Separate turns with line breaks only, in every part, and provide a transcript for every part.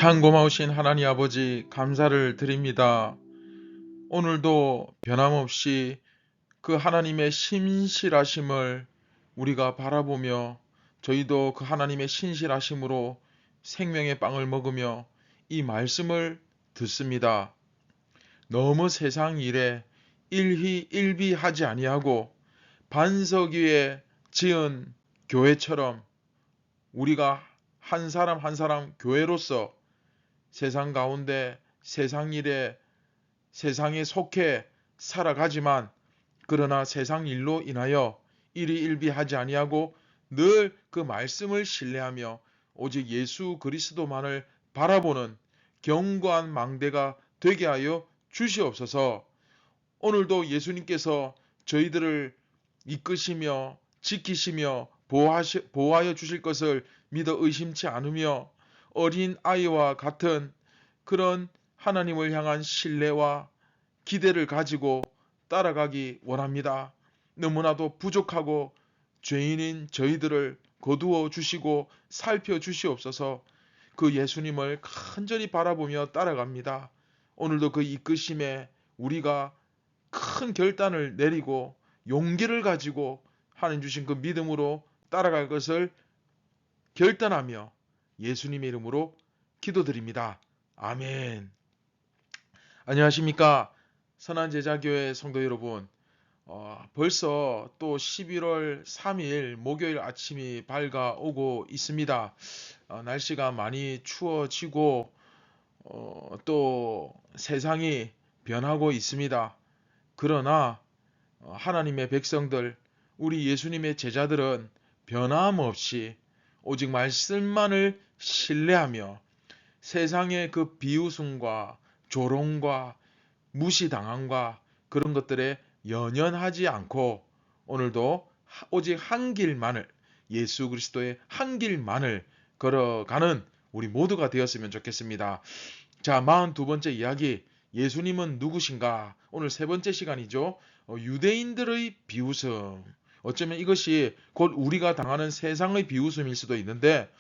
참 고마우신 하나님 아버지 감사를 드립니다. 오늘도 변함없이 그 하나님의 신실하심을 우리가 바라보며 저희도 그 하나님의 신실하심으로 생명의 빵을 먹으며 이 말씀을 듣습니다. 너무 세상 일에 일희일비하지 아니하고 반석 위에 지은 교회처럼 우리가 한 사람 한 사람 교회로서 세상 가운데 세상 일에 세상에 속해 살아가지만 그러나 세상 일로 인하여 일희일비하지 아니하고 늘 그 말씀을 신뢰하며 오직 예수 그리스도만을 바라보는 견고한 망대가 되게 하여 주시옵소서. 오늘도 예수님께서 저희들을 이끄시며 지키시며 보호하여 주실 것을 믿어 의심치 않으며 어린 아이와 같은 그런 하나님을 향한 신뢰와 기대를 가지고 따라가기 원합니다. 너무나도 부족하고 죄인인 저희들을 거두어 주시고 살펴 주시옵소서. 그 예수님을 간절히 바라보며 따라갑니다. 오늘도 그 이끄심에 우리가 큰 결단을 내리고 용기를 가지고 하나님 주신 그 믿음으로 따라갈 것을 결단하며 예수님의 이름으로 기도드립니다. 아멘. 안녕하십니까? 선한제자교회 성도 여러분. 벌써 또 11월 3일 목요일 아침이 밝아오고 있습니다. 날씨가 많이 추워지고 또 세상이 변하고 있습니다. 그러나 하나님의 백성들, 우리 예수님의 제자들은 변함없이 오직 말씀만을 신뢰하며 세상의 그 비웃음과 조롱과 무시당함과 그런 것들에 연연하지 않고 오늘도 오직 한 길만을, 예수 그리스도의 한 길만을 걸어가는 우리 모두가 되었으면 좋겠습니다. 자, 42번째 이야기, 예수님은 누구신가? 오늘 세 번째 시간이죠. 유대인들의 비웃음. 어쩌면 이것이 곧 우리가 당하는 세상의 비웃음일 수도 있는데,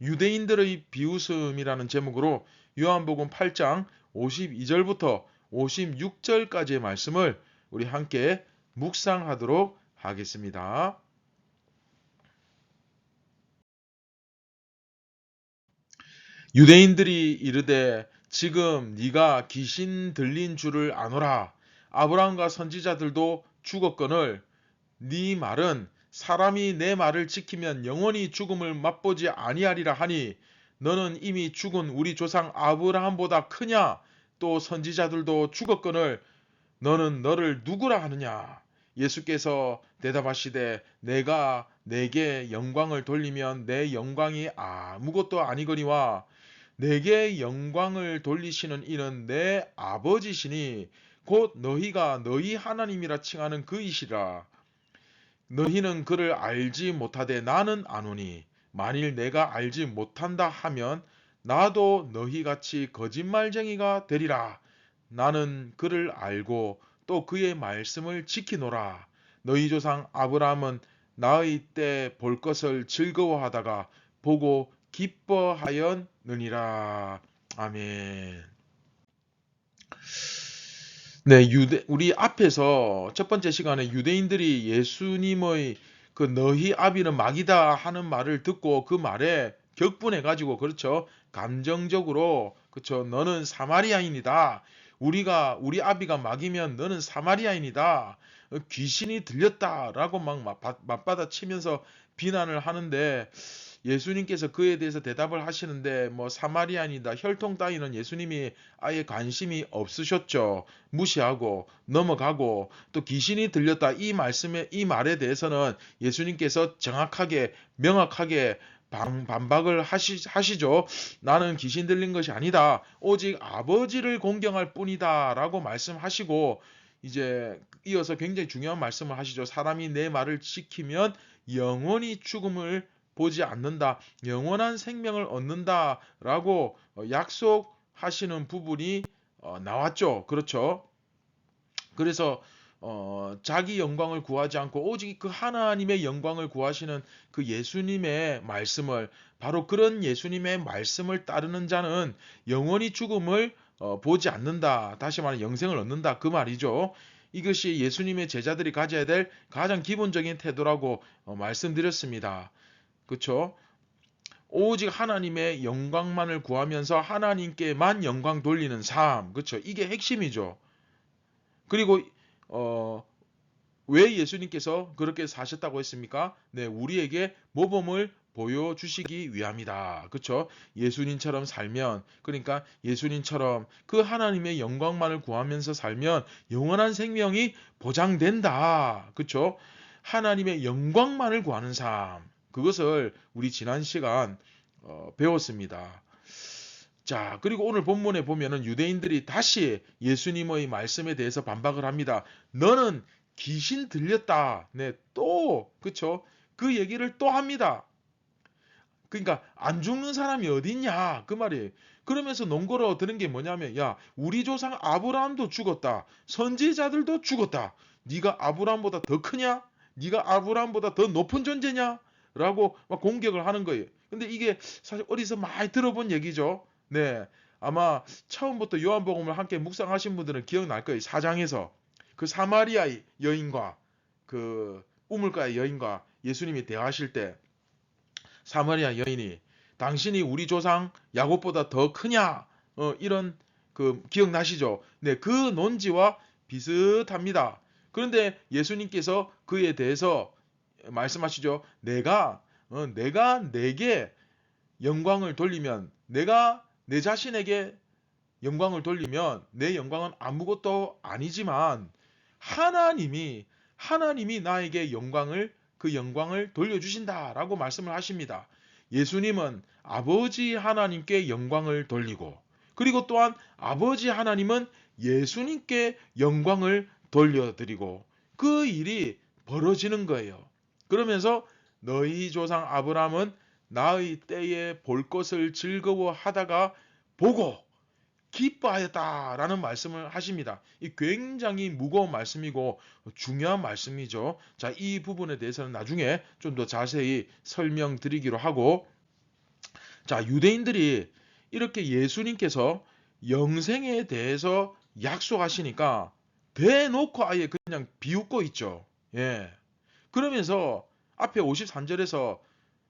유대인들의 비웃음이라는 제목으로 요한복음 8장 52절부터 56절까지의 말씀을 우리 함께 묵상하도록 하겠습니다. 유대인들이 이르되 지금 네가 귀신 들린 줄을 아노라. 아브라함과 선지자들도 죽었거늘 네 말은 사람이 내 말을 지키면 영원히 죽음을 맛보지 아니하리라 하니 너는 이미 죽은 우리 조상 아브라함보다 크냐? 또 선지자들도 죽었거늘 너는 너를 누구라 하느냐? 예수께서 대답하시되 내가 내게 영광을 돌리면 내 영광이 아무것도 아니거니와 내게 영광을 돌리시는 이는 내 아버지시니 곧 너희가 너희 하나님이라 칭하는 그이시라. 너희는 그를 알지 못하되 나는 아노니 만일 내가 알지 못한다 하면 나도 너희같이 거짓말쟁이가 되리라. 나는 그를 알고 또 그의 말씀을 지키노라. 너희 조상 아브라함은 나의 때 볼 것을 즐거워하다가 보고 기뻐하였느니라. 아멘. 네, 우리 앞에서 첫 번째 시간에 유대인들이 예수님의 그 너희 아비는 마귀다 하는 말을 듣고 그 말에 격분해가지고, 그렇죠. 감정적으로, 그렇죠. 너는 사마리아인이다. 우리 아비가 마귀면 너는 사마리아인이다. 귀신이 들렸다라고 막 맞받아치면서 비난을 하는데 예수님께서 그에 대해서 대답을 하시는데 뭐 사마리아인이다 혈통 따위는 예수님이 아예 관심이 없으셨죠. 무시하고 넘어가고 또 귀신이 들렸다 이 말에 대해서는 예수님께서 정확하게 명확하게 반박을 하시죠. 나는 귀신 들린 것이 아니다. 오직 아버지를 공경할 뿐이다 라고 말씀하시고 이제 이어서 굉장히 중요한 말씀을 하시죠. 사람이 내 말을 지키면 영원히 죽음을 보지 않는다. 영원한 생명을 얻는다 라고 약속하시는 부분이 나왔죠. 그렇죠. 그래서 자기 영광을 구하지 않고 오직 그 하나님의 영광을 구하시는 그 예수님의 말씀을, 바로 그런 예수님의 말씀을 따르는 자는 영원히 죽음을 보지 않는다. 다시 말하면 영생을 얻는다. 그 말이죠. 이것이 예수님의 제자들이 가져야 될 가장 기본적인 태도라고 말씀드렸습니다. 그렇죠? 오직 하나님의 영광만을 구하면서 하나님께만 영광 돌리는 삶. 그렇죠? 이게 핵심이죠. 그리고 어, 왜 예수님께서 그렇게 사셨다고 했습니까? 네, 우리에게 모범을 보여주시기 위함이다. 그렇죠? 예수님처럼 살면, 그러니까 예수님처럼 그 하나님의 영광만을 구하면서 살면 영원한 생명이 보장된다. 그렇죠? 하나님의 영광만을 구하는 삶. 그것을 우리 지난 시간 배웠습니다. 자, 그리고 오늘 본문에 보면은 유대인들이 다시 예수님의 말씀에 대해서 반박을 합니다. 너는 귀신 들렸다. 네, 또, 그쵸? 그 얘기를 또 합니다. 그러니까 안 죽는 사람이 어딨냐 그 말이에요. 그러면서 논거로 드는 게 뭐냐면, 야, 우리 조상 아브라함도 죽었다. 선지자들도 죽었다. 네가 아브라함보다 더 크냐? 네가 아브라함보다 더 높은 존재냐? 라고 막 공격을 하는 거예요. 근데 이게 사실 어디서 많이 들어본 얘기죠. 네, 아마 처음부터 요한복음을 함께 묵상하신 분들은 기억날 거예요. 4장에서 그 사마리아 여인과 그 우물가의 여인과 예수님이 대화하실 때 사마리아 여인이 당신이 우리 조상 야곱보다 더 크냐? 이런 그 기억나시죠? 네, 그 논지와 비슷합니다. 그런데 예수님께서 그에 대해서 말씀하시죠. 내가 내게 영광을 돌리면, 내가 내 자신에게 영광을 돌리면 내 영광은 아무것도 아니지만 하나님이 나에게 그 영광을 돌려주신다라고 말씀을 하십니다. 예수님은 아버지 하나님께 영광을 돌리고, 그리고 또한 아버지 하나님은 예수님께 영광을 돌려드리고, 그 일이 벌어지는 거예요. 그러면서 너희 조상 아브라함은 나의 때에 볼 것을 즐거워하다가 보고 기뻐하였다라는 말씀을 하십니다. 이 굉장히 무거운 말씀이고 중요한 말씀이죠. 자, 이 부분에 대해서는 나중에 좀 더 자세히 설명드리기로 하고, 자, 유대인들이 이렇게 예수님께서 영생에 대해서 약속하시니까 대놓고 아예 그냥 비웃고 있죠. 예. 그러면서 앞에 53절에서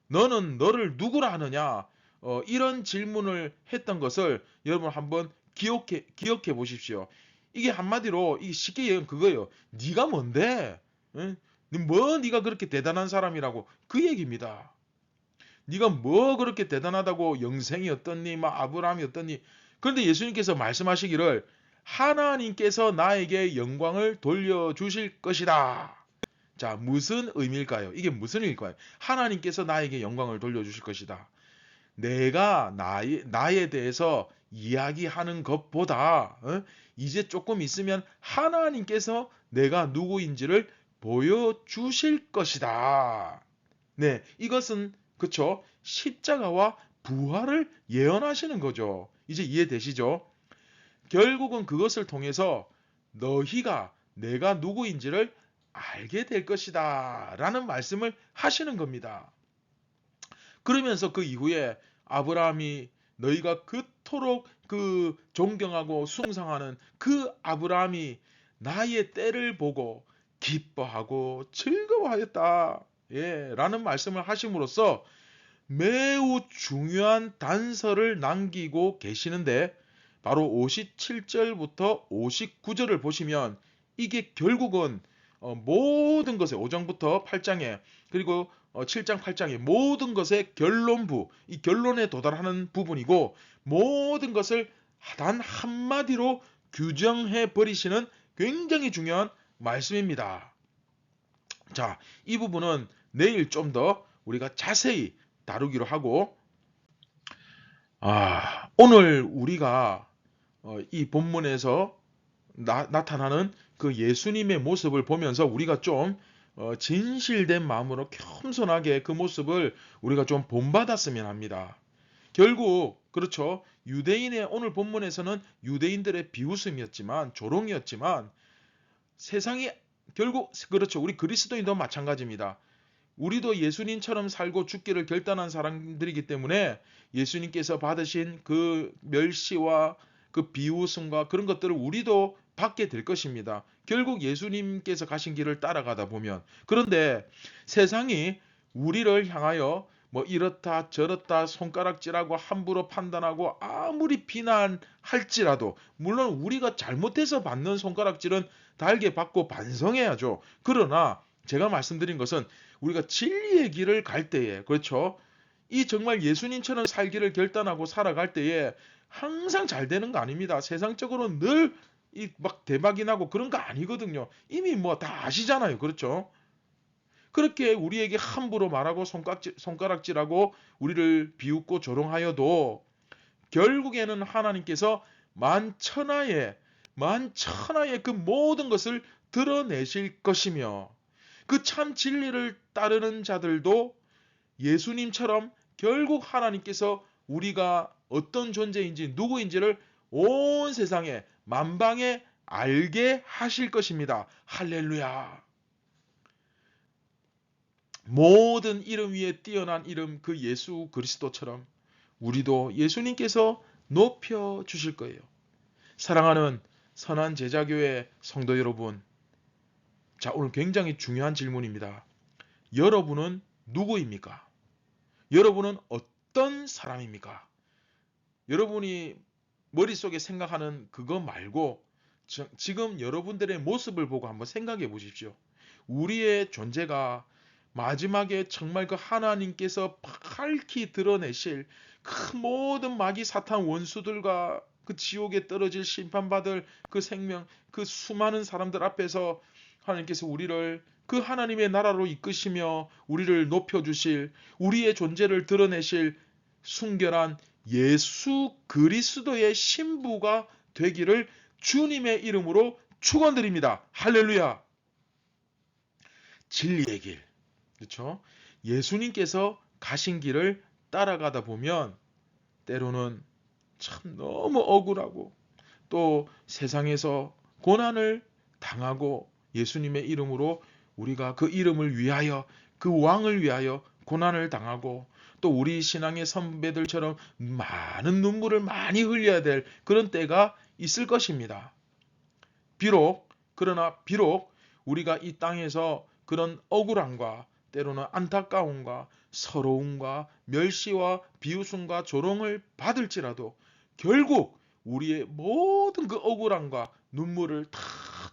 너는 너를 누구라 하느냐? 이런 질문을 했던 것을 여러분 한번 기억해 보십시오. 이게 한마디로 이게 쉽게 얘기하면 그거예요. 네가 뭔데? 응? 네가 그렇게 대단한 사람이라고, 그 얘기입니다. 네가 뭐 그렇게 대단하다고, 영생이 어떻니, 막 아브라함이 어떻니. 그런데 예수님께서 말씀하시기를 하나님께서 나에게 영광을 돌려주실 것이다. 자, 무슨 의미일까요? 이게 무슨 의미일까요? 하나님께서 나에게 영광을 돌려주실 것이다. 내가 나에 대해서 이야기하는 것보다 이제 조금 있으면 하나님께서 내가 누구인지를 보여주실 것이다. 네, 이것은 그쵸? 십자가와 부활을 예언하시는 거죠. 이제 이해되시죠? 결국은 그것을 통해서 너희가 내가 누구인지를 알게 될 것이다 라는 말씀을 하시는 겁니다. 그러면서 그 이후에 아브라함이, 너희가 그토록 그 존경하고 숭상하는 그 아브라함이 나의 때를 보고 기뻐하고 즐거워하였다. 예, 라는 말씀을 하심으로써 매우 중요한 단서를 남기고 계시는데, 바로 57절부터 59절을 보시면 이게 결국은 모든 것의 5장부터 8장에, 그리고 7장 8장의 모든 것의 결론부, 이 결론에 도달하는 부분이고, 모든 것을 단 한마디로 규정해 버리시는 굉장히 중요한 말씀입니다. 자, 이 부분은 내일 좀 더 우리가 자세히 다루기로 하고, 오늘 우리가 이 본문에서 나타나는 그 예수님의 모습을 보면서 우리가 좀 진실된 마음으로 겸손하게 그 모습을 우리가 좀 본받았으면 합니다. 결국 그렇죠. 유대인의 오늘 본문에서는 유대인들의 비웃음이었지만, 조롱이었지만, 세상이 결국 그렇죠. 우리 그리스도인도 마찬가지입니다. 우리도 예수님처럼 살고 죽기를 결단한 사람들이기 때문에 예수님께서 받으신 그 멸시와 그 비웃음과 그런 것들을 우리도 받게 될 것입니다. 결국 예수님께서 가신 길을 따라가다 보면. 그런데 세상이 우리를 향하여 뭐 이렇다 저렇다 손가락질하고 함부로 판단하고 아무리 비난할지라도, 물론 우리가 잘못해서 받는 손가락질은 달게 받고 반성해야죠. 그러나 제가 말씀드린 것은 우리가 진리의 길을 갈 때에, 그렇죠? 이 정말 예수님처럼 살기를 결단하고 살아갈 때에 항상 잘 되는 거 아닙니다. 세상적으로 늘 이 막 대박이 나고 그런 거 아니거든요. 이미 뭐 다 아시잖아요. 그렇죠? 그렇게 우리에게 함부로 말하고 손가락질하고 우리를 비웃고 조롱하여도 결국에는 하나님께서 만천하의 그 모든 것을 드러내실 것이며, 그 참 진리를 따르는 자들도 예수님처럼 결국 하나님께서 우리가 어떤 존재인지 누구인지를 온 세상에 만방에 알게 하실 것입니다. 할렐루야. 모든 이름 위에 뛰어난 이름 그 예수 그리스도처럼 우리도 예수님께서 높여 주실 거예요. 사랑하는 선한 제자교회 성도 여러분, 자, 오늘 굉장히 중요한 질문입니다. 여러분은 누구입니까? 여러분은 어떤 사람입니까? 여러분이 머릿속에 생각하는 그거 말고 지금 여러분들의 모습을 보고 한번 생각해 보십시오. 우리의 존재가 마지막에 정말 그 하나님께서 밝히 드러내실 그 모든 마귀 사탄 원수들과 그 지옥에 떨어질 심판받을 그 생명, 그 수많은 사람들 앞에서 하나님께서 우리를 그 하나님의 나라로 이끄시며 우리를 높여주실, 우리의 존재를 드러내실 순결한 예수 그리스도의 신부가 되기를 주님의 이름으로 축원드립니다. 할렐루야. 진리의 길, 그렇죠? 예수님께서 가신 길을 따라가다 보면 때로는 참 너무 억울하고 또 세상에서 고난을 당하고 예수님의 이름으로 우리가 그 이름을 위하여 그 왕을 위하여 고난을 당하고 또 우리 신앙의 선배들처럼 많은 눈물을 많이 흘려야 될 그런 때가 있을 것입니다. 그러나 비록 우리가 이 땅에서 그런 억울함과 때로는 안타까움과 서러움과 멸시와 비웃음과 조롱을 받을지라도 결국 우리의 모든 그 억울함과 눈물을 다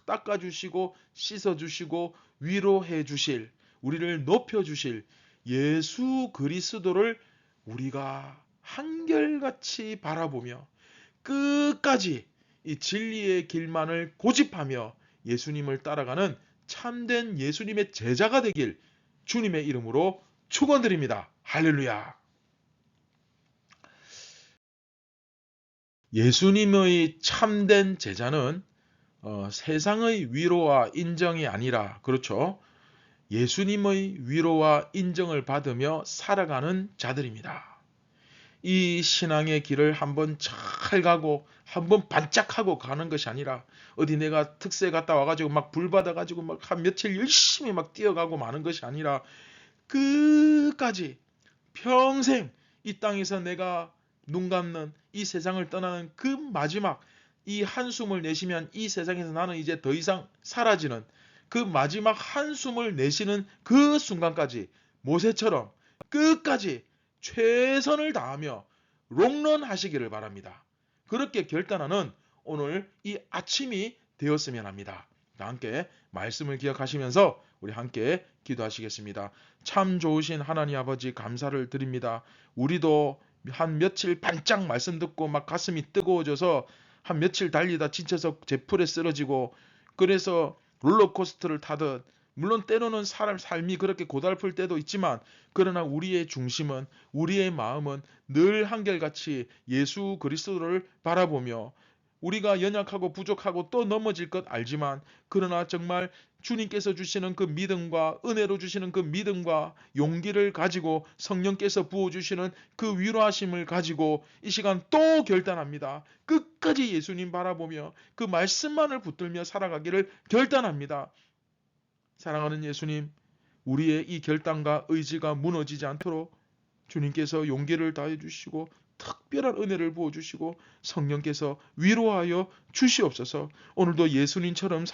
닦아주시고 씻어주시고 위로해 주실, 우리를 높여주실 예수 그리스도를 우리가 한결같이 바라보며 끝까지 이 진리의 길만을 고집하며 예수님을 따라가는 참된 예수님의 제자가 되길 주님의 이름으로 축원드립니다. 할렐루야. 예수님의 참된 제자는 세상의 위로와 인정이 아니라, 그렇죠? 예수님의 위로와 인정을 받으며 살아가는 자들입니다. 이 신앙의 길을 한번 잘 가고 한번 반짝하고 가는 것이 아니라 어디 내가 특세 갔다 와가지고 막 불 받아가지고 막 한 며칠 열심히 막 뛰어가고 마는 것이 아니라 끝까지 평생 이 땅에서 내가 눈 감는 이 세상을 떠나는 그 마지막 이 한숨을 내쉬면 이 세상에서 나는 이제 더 이상 사라지는 그 마지막 한숨을 내쉬는 그 순간까지 모세처럼 끝까지 최선을 다하며 롱런 하시기를 바랍니다. 그렇게 결단하는 오늘 이 아침이 되었으면 합니다. 함께 말씀을 기억하시면서 우리 함께 기도하시겠습니다. 참 좋으신 하나님 아버지 감사를 드립니다. 우리도 한 며칠 반짝 말씀 듣고 막 가슴이 뜨거워져서 한 며칠 달리다 지쳐서 제풀에 쓰러지고 그래서 롤러코스터를 타듯, 물론 때로는 사람 삶이 그렇게 고달플 때도 있지만 그러나 우리의 중심은, 우리의 마음은 늘 한결같이 예수 그리스도를 바라보며 우리가 연약하고 부족하고 또 넘어질 것 알지만 그러나 정말 주님께서 주시는 그 믿음과 은혜로 주시는 그 믿음과 용기를 가지고 성령께서 부어주시는 그 위로하심을 가지고 이 시간 또 결단합니다. 끝까지 예수님 바라보며 그 말씀만을 붙들며 살아가기를 결단합니다. 사랑하는 예수님, 우리의 이 결단과 의지가 무너지지 않도록 주님께서 용기를 다해 주시고 특별한 은혜를 부어주시고 성령께서 위로하여 주시옵소서. 오늘도 예수님처럼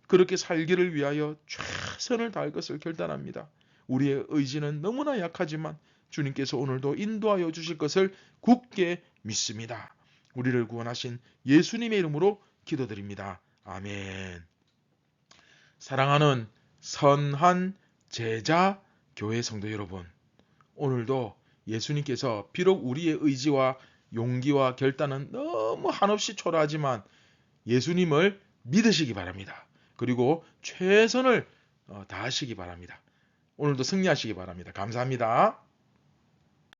그렇게 살기를 위하여 최선을 다할 것을 결단합니다. 우리의 의지는 너무나 약하지만 주님께서 오늘도 인도하여 주실 것을 굳게 믿습니다. 우리를 구원하신 예수님의 이름으로 기도드립니다. 아멘. 사랑하는 선한 제자 교회 성도 여러분, 오늘도 예수님께서 비록 우리의 의지와 용기와 결단은 너무 한없이 초라하지만 예수님을 믿으시기 바랍니다. 그리고 최선을 다하시기 바랍니다. 오늘도 승리하시기 바랍니다. 감사합니다.